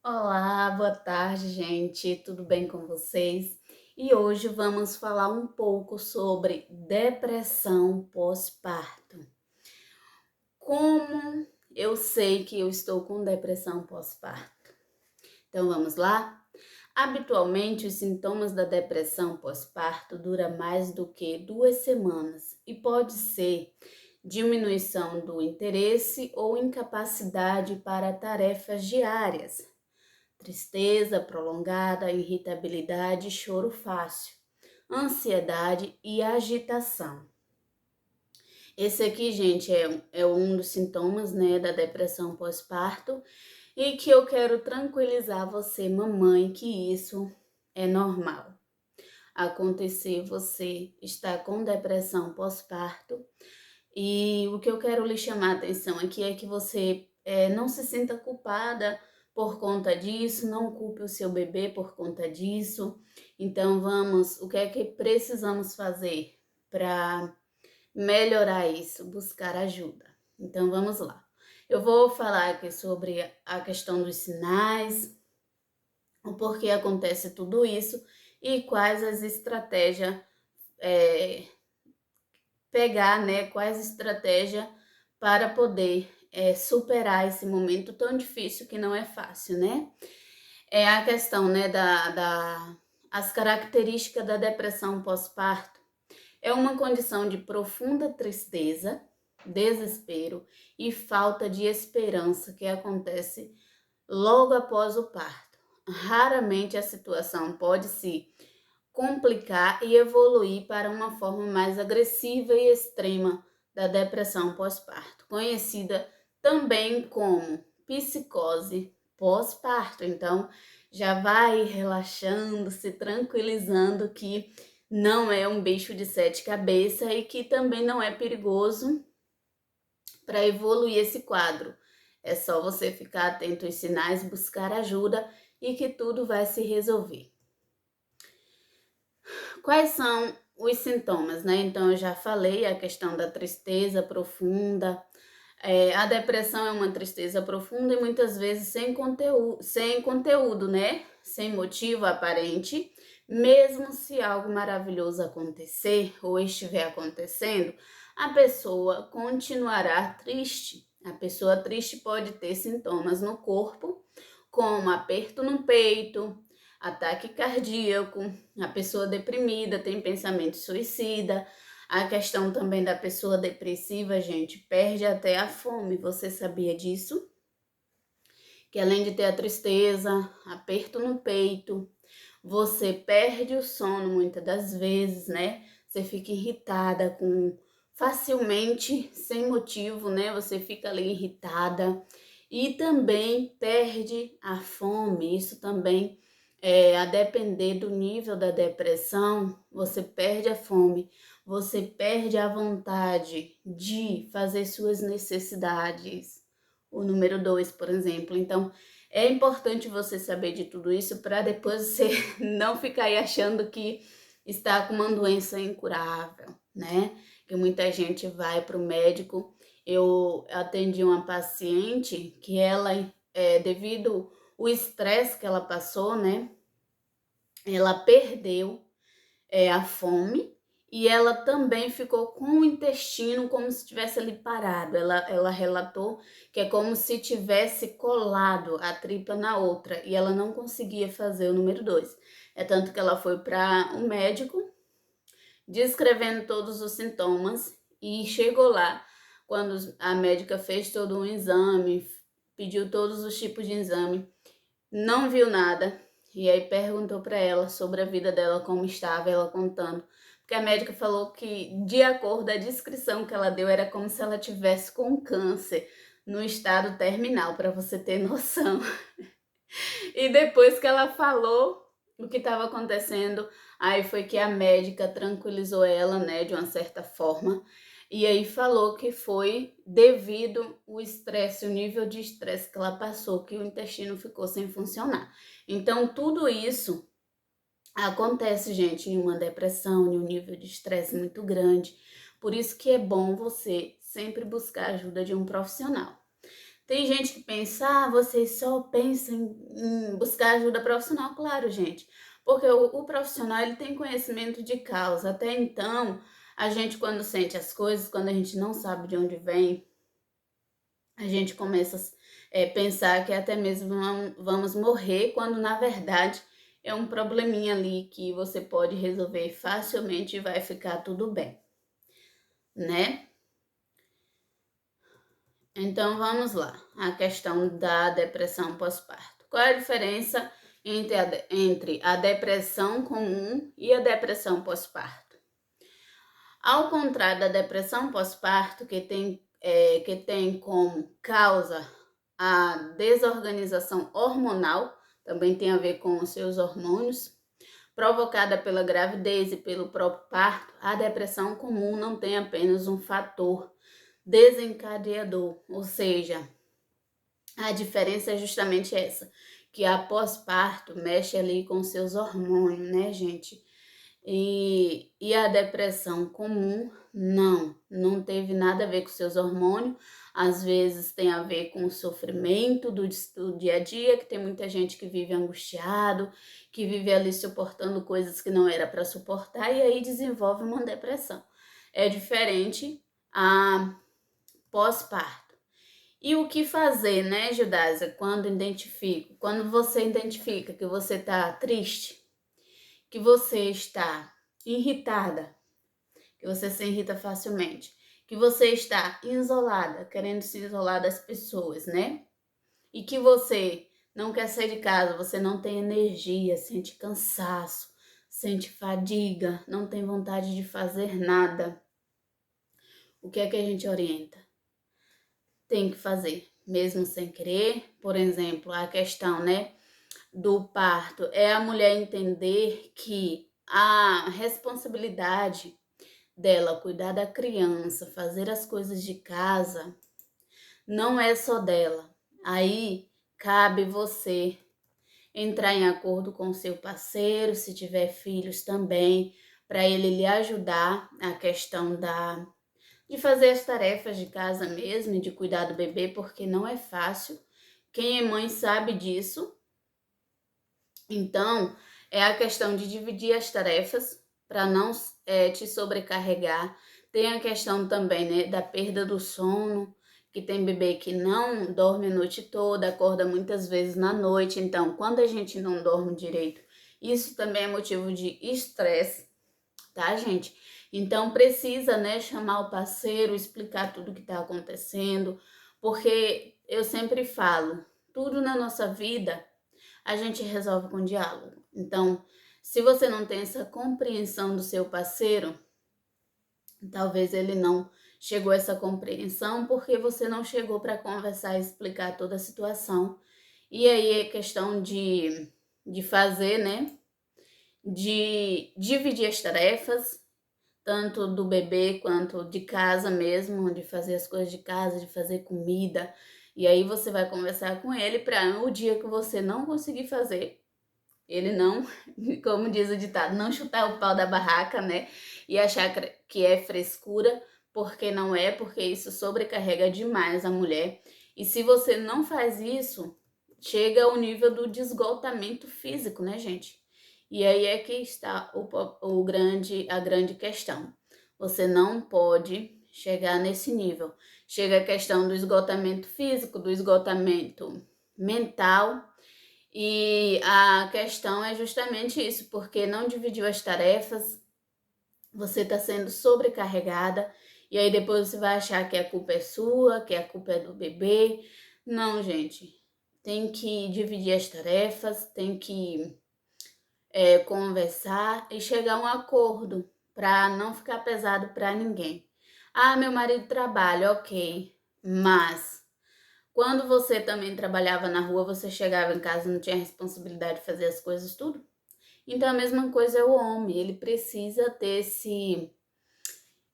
Olá, boa tarde, gente. Tudo bem com vocês? E hoje vamos falar um pouco sobre depressão pós-parto. Como eu sei que eu estou com depressão pós-parto? Então vamos lá? Habitualmente, os sintomas da depressão pós-parto duram mais do que 2 semanas e pode ser diminuição do interesse ou incapacidade para tarefas diárias, tristeza prolongada, irritabilidade, choro fácil, ansiedade e agitação. Esse aqui, gente, é um dos sintomas, né, da depressão pós-parto e que eu quero tranquilizar você, mamãe, que isso é normal. Acontecer você estar com depressão pós-parto e o que eu quero lhe chamar a atenção aqui é que você não se sinta culpada por conta disso, não culpe o seu bebê por conta disso. Então o que é que precisamos fazer para melhorar isso? Buscar ajuda. Então vamos lá. Eu vou falar aqui sobre a questão dos sinais, o porquê acontece tudo isso e quais as estratégias é, pegar, né, quais estratégias para poder superar esse momento tão difícil que não é fácil, né? É a questão, né, as características da depressão pós-parto. É uma condição de profunda tristeza, desespero e falta de esperança que acontece logo após o parto. Raramente a situação pode se complicar e evoluir para uma forma mais agressiva e extrema da depressão pós-parto, conhecida também como psicose pós-parto. Então, já vai relaxando, se tranquilizando que não é um bicho de 7 cabeças e que também não é perigoso para evoluir esse quadro. É só você ficar atento aos sinais, buscar ajuda e que tudo vai se resolver. Quais são os sintomas, né? Então, eu já falei a questão da tristeza profunda. A depressão é uma tristeza profunda e muitas vezes sem conteúdo, né? Sem motivo aparente. Mesmo se algo maravilhoso acontecer ou estiver acontecendo, a pessoa continuará triste. A pessoa triste pode ter sintomas no corpo, como aperto no peito, ataque cardíaco, a pessoa deprimida tem pensamento suicida, a questão também da pessoa depressiva, gente, perde até a fome. Você sabia disso? Que além de ter a tristeza, aperto no peito, você perde o sono muitas das vezes, né? Você fica irritada com facilmente, sem motivo, né? Você fica ali irritada e também perde a fome. Isso também a depender do nível da depressão, você perde a fome, você perde a vontade de fazer suas necessidades. O número 2, por exemplo. Então, é importante você saber de tudo isso para depois você não ficar aí achando que está com uma doença incurável, né? Que muita gente vai para o médico. Eu atendi uma paciente que ela, devido o estresse que ela passou, né? Ela perdeu a fome e ela também ficou com o intestino como se tivesse ali parado. Ela relatou que é como se tivesse colado a tripa na outra e ela não conseguia fazer o número 2. É tanto que ela foi para um médico descrevendo todos os sintomas e chegou lá quando a médica fez todo um exame, pediu todos os tipos de exame, não viu nada. E aí perguntou para ela sobre a vida dela, como estava, ela contando. Porque a médica falou que, de acordo com a descrição que ela deu, era como se ela tivesse com câncer no estado terminal, para você ter noção. E depois que ela falou o que estava acontecendo, aí foi que a médica tranquilizou ela, né, de uma certa forma. E aí falou que foi devido o estresse, o nível de estresse que ela passou, que o intestino ficou sem funcionar. Então, tudo isso acontece, gente, em uma depressão, em um nível de estresse muito grande. Por isso que é bom você sempre buscar a ajuda de um profissional. Tem gente que pensa, vocês só pensam em buscar ajuda profissional. Claro, gente, porque o profissional ele tem conhecimento de causa. Até então, a gente quando sente as coisas, quando a gente não sabe de onde vem, a gente começa a pensar que até mesmo vamos morrer, quando na verdade é um probleminha ali que você pode resolver facilmente e vai ficar tudo bem, né? Então vamos lá, a questão da depressão pós-parto. Qual é a diferença entre a depressão comum e a depressão pós-parto? Ao contrário da depressão pós-parto, que tem como causa a desorganização hormonal, também tem a ver com os seus hormônios, provocada pela gravidez e pelo próprio parto, a depressão comum não tem apenas um fator desencadeador, ou seja, a diferença é justamente essa, que a pós-parto mexe ali com seus hormônios, né, gente? E a depressão comum, não teve nada a ver com seus hormônios. Às vezes tem a ver com o sofrimento do dia a dia, que tem muita gente que vive angustiado, que vive ali suportando coisas que não era para suportar e aí desenvolve uma depressão. É diferente a pós-parto. E o que fazer, né, Judásia, quando você identifica que você está triste, que você está irritada, que você se irrita facilmente, que você está isolada, querendo se isolar das pessoas, né? E que você não quer sair de casa, você não tem energia, sente cansaço, sente fadiga, não tem vontade de fazer nada. O que é que a gente orienta? Tem que fazer, mesmo sem querer. Por exemplo, a questão, né, do parto é a mulher entender que a responsabilidade dela cuidar da criança, fazer as coisas de casa, não é só dela. Aí cabe você entrar em acordo com o seu parceiro, se tiver filhos também, para ele lhe ajudar a questão de fazer as tarefas de casa mesmo, e de cuidar do bebê, porque não é fácil. Quem é mãe sabe disso. Então, é a questão de dividir as tarefas para não te sobrecarregar. Tem a questão também, né, da perda do sono, que tem bebê que não dorme a noite toda, acorda muitas vezes na noite. Então, quando a gente não dorme direito, isso também é motivo de estresse, tá, gente? Então, precisa, né, chamar o parceiro, explicar tudo o que está acontecendo, porque eu sempre falo, tudo na nossa vida a gente resolve com diálogo. Então, se você não tem essa compreensão do seu parceiro, talvez ele não chegou a essa compreensão porque você não chegou para conversar e explicar toda a situação. E aí é questão de fazer, né? De dividir as tarefas, tanto do bebê quanto de casa mesmo, de fazer as coisas de casa, de fazer comida. E aí você vai conversar com ele para o dia que você não conseguir fazer, ele não, como diz o ditado, não chutar o pau da barraca, né? E achar que é frescura, porque não é, porque isso sobrecarrega demais a mulher. E se você não faz isso, chega ao nível do desgotamento físico, né, gente? E aí é que está a grande questão. Você não pode chegar nesse nível. Chega a questão do esgotamento físico, do esgotamento mental. E a questão é justamente isso, porque não dividiu as tarefas, você está sendo sobrecarregada, e aí depois você vai achar que a culpa é sua, que a culpa é do bebê. Não, gente, tem que dividir as tarefas, tem que conversar e chegar a um acordo para não ficar pesado para ninguém. Meu marido trabalha, ok, mas quando você também trabalhava na rua, você chegava em casa e não tinha responsabilidade de fazer as coisas tudo? Então a mesma coisa é o homem, ele precisa ter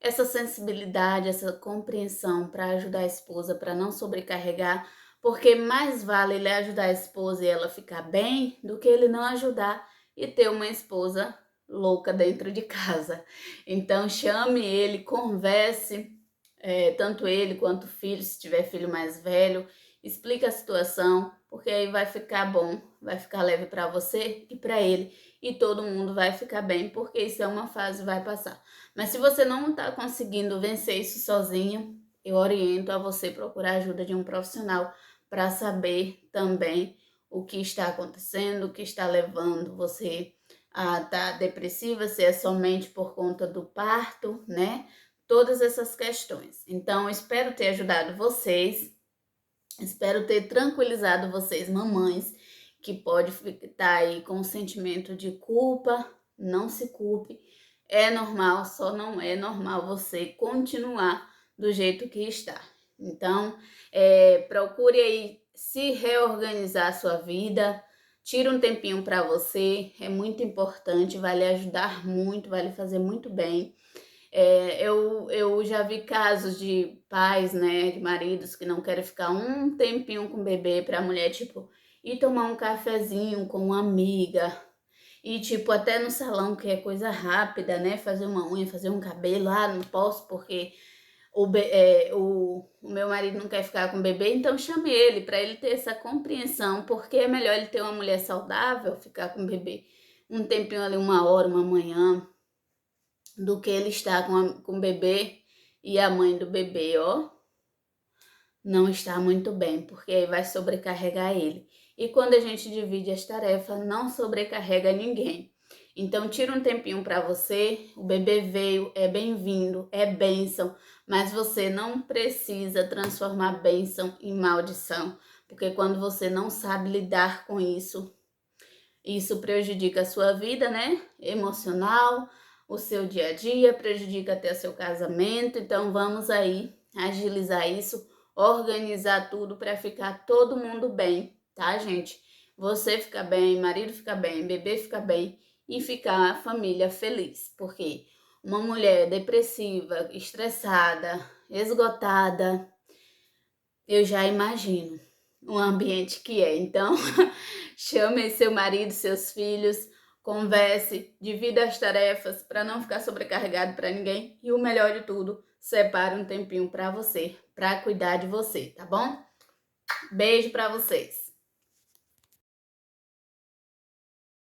essa sensibilidade, essa compreensão para ajudar a esposa, para não sobrecarregar, porque mais vale ele ajudar a esposa e ela ficar bem do que ele não ajudar e ter uma esposa louca dentro de casa. Então chame ele, converse, tanto ele quanto o filho, se tiver filho mais velho, explica a situação, porque aí vai ficar bom, vai ficar leve para você e para ele, e todo mundo vai ficar bem, porque isso é uma fase, vai passar. Mas se você não está conseguindo vencer isso sozinha, eu oriento a você procurar a ajuda de um profissional para saber também o que está acontecendo, o que está levando você a estar depressiva, se é somente por conta do parto, né? Todas essas questões. Então, espero ter ajudado vocês, espero ter tranquilizado vocês, mamães, que pode estar aí com um sentimento de culpa. Não se culpe, é normal, só não é normal você continuar do jeito que está. Então, procure aí se reorganizar a sua vida, tire um tempinho para você, é muito importante, vai lhe ajudar muito, vai lhe fazer muito bem. Eu já vi casos de pais, né, de maridos que não querem ficar um tempinho com o bebê para a mulher, tipo, ir tomar um cafezinho com uma amiga, e tipo, até no salão, que é coisa rápida, né, fazer uma unha, fazer um cabelo, não posso porque o meu marido não quer ficar com o bebê, então chame ele para ele ter essa compreensão, porque é melhor ele ter uma mulher saudável, ficar com o bebê um tempinho ali, uma hora, uma manhã, do que ele estar com o bebê e a mãe do bebê, ó, não está muito bem, porque aí vai sobrecarregar ele. E quando a gente divide as tarefas, não sobrecarrega ninguém. Então, tira um tempinho para você. O bebê veio, é bem-vindo, é bênção, mas você não precisa transformar bênção em maldição, porque quando você não sabe lidar com isso prejudica a sua vida, né? Emocional, o seu dia a dia, prejudica até o seu casamento. Então vamos aí agilizar isso, organizar tudo para ficar todo mundo bem, tá, gente? Você fica bem, marido fica bem, bebê fica bem e ficar a família feliz. Porque uma mulher depressiva, estressada, esgotada, eu já imagino o ambiente que é. Então, chame seu marido, seus filhos, converse, divida as tarefas para não ficar sobrecarregado para ninguém. E o melhor de tudo, separe um tempinho para você, para cuidar de você, tá bom? Beijo para vocês.